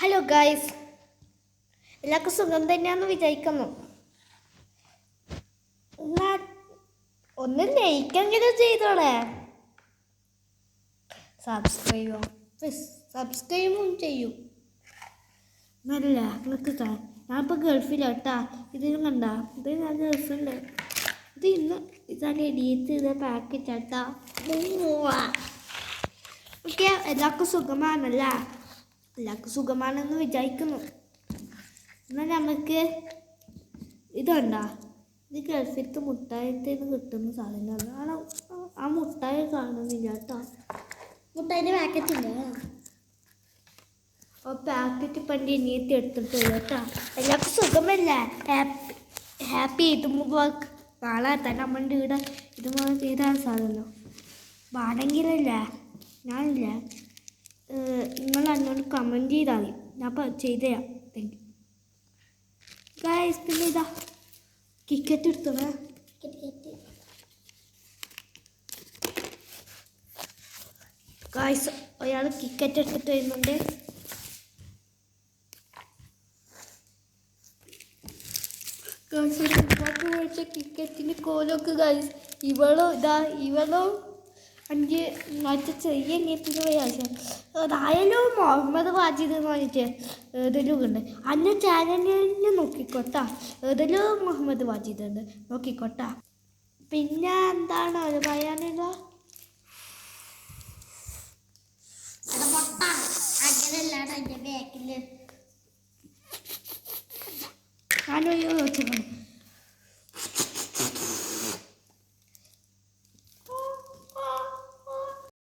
Hello guys, എല്ലാവർക്കും സുഖം തന്നെയാണെന്ന് വിചാരിക്കുന്നു. എന്നാ ഒന്ന് ലൈക്കെങ്കിലും ചെയ്തോളെ, സബ്സ്ക്രൈബും ചെയ്യും. നല്ല നിങ്ങൾക്ക് ഞാനിപ്പോൾ ഗൾഫിലാട്ടാ. ഇതിനും കണ്ട ഇത് നല്ല രസമുണ്ട്. ഇത് ഇതാണ് എഡിറ്റ് ചെയ്ത പാക്കറ്റ് ആട്ടാ. ഓക്കെ, എല്ലാവർക്കും സുഖമാണല്ല? എല്ലാവർക്കും സുഖമാണെന്ന് വിചാരിക്കുന്നു. എന്നാൽ നമുക്ക് ഇതുണ്ടാ, ഇത് ഗൾഫിലത്തെ മുട്ടായിത്തേന്ന് കിട്ടുന്ന സാധനമാണ്. ആണ് ആ മുട്ടായി കാണുന്നില്ല കേട്ടോ. മുട്ടായിൻ്റെ പാക്കറ്റ് ഇല്ല. ആ പാക്കറ്റ് പണ്ട് ഇനിയത്തി എടുത്തിട്ടുള്ളൂ കേട്ടോ. എല്ലാവർക്കും സുഖമല്ലേ? ഹാപ്പി ഇത് മുമ്പ് കാണാത്ത നമ്മളുടെ ഇവിടെ ഇതുപോലെ ചെയ്താണ് സാധനം. വേണമെങ്കിലല്ലേ ഞാനില്ല, നിങ്ങൾ എന്നോട് കമൻറ്റ് ചെയ്താൽ മതി, ഞാൻ അപ്പോൾ ചെയ്ത് തരാം. Thank you guys. പിന്നെ ഇതാ കിക്കറ്റ് എടുത്തത്. ഗായ്സ്, അയാൾ കിക്കറ്റ് എടുത്തിട്ട് വരുന്നുണ്ട്. മേടിച്ച കിക്കറ്റിന് കോലൊക്കെ ഗായ്സ്. ഇവളോ 5 മറ്റേ ചെറിയ അനിയത്തിന് പോയി ആവശ്യം അതായാലും മുഹമ്മദ് വാജിദ് എന്ന് പറഞ്ഞിട്ട് ഏതെങ്കിലും ഉണ്ട്. അന്ന ചാനലിൽ നോക്കിക്കോട്ടാ, ഏതെങ്കിലും മുഹമ്മദ് വാജിദ് ഉണ്ട്, നോക്കിക്കോട്ടാ. പിന്നെ എന്താണ് അത് പറയാനുള്ള? ഞാനൊരു